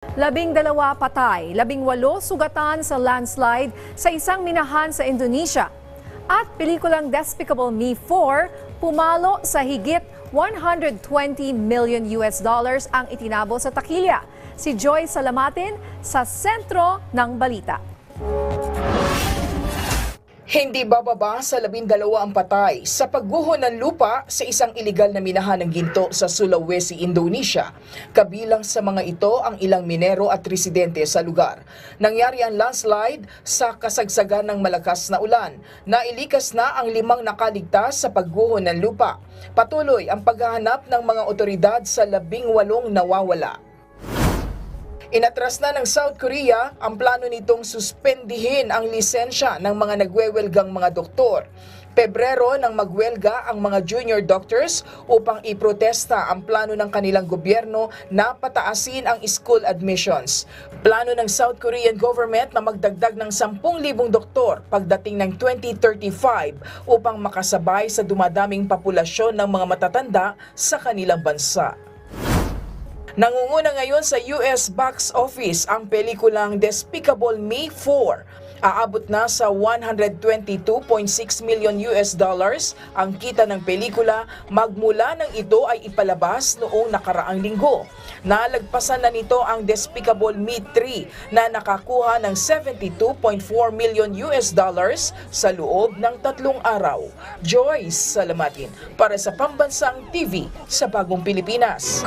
12 patay, 18 sugatan sa landslide sa isang minahan sa Indonesia. At pelikulang Despicable Me 4 pumalo sa higit 120 million US dollars ang itinabo sa takilya. Si Joy Salamatin sa sentro ng balita. Hindi bababa sa 12 ang patay sa pagguho ng lupa sa isang iligal na minahan ng ginto sa Sulawesi, Indonesia. Kabilang sa mga ito ang ilang minero at residente sa lugar. Nangyari ang landslide sa kasagsagan ng malakas na ulan. Nailikas na ang 5 nakaligtas sa pagguho ng lupa. Patuloy ang paghahanap ng mga otoridad sa 18 nawawala. Inatras na ng South Korea ang plano nitong suspendihin ang lisensya ng mga nagwewelgang mga doktor. Pebrero nang magwelga ang mga junior doctors upang iprotesta ang plano ng kanilang gobyerno na pataasin ang school admissions. Plano ng South Korean government na magdagdag ng 10,000 doktor pagdating ng 2035 upang makasabay sa dumadaming populasyon ng mga matatanda sa kanilang bansa. Nangunguna ngayon sa US box office ang pelikulang Despicable Me 4. Aabot na sa 122.6 million US dollars ang kita ng pelikula magmula nang ito ay ipalabas noong nakaraang linggo. Nalagpasan na nito ang Despicable Me 3 na nakakuha ng 72.4 million US dollars sa loob ng 3 araw. Joy Salamatin para sa Pambansang TV sa Bagong Pilipinas.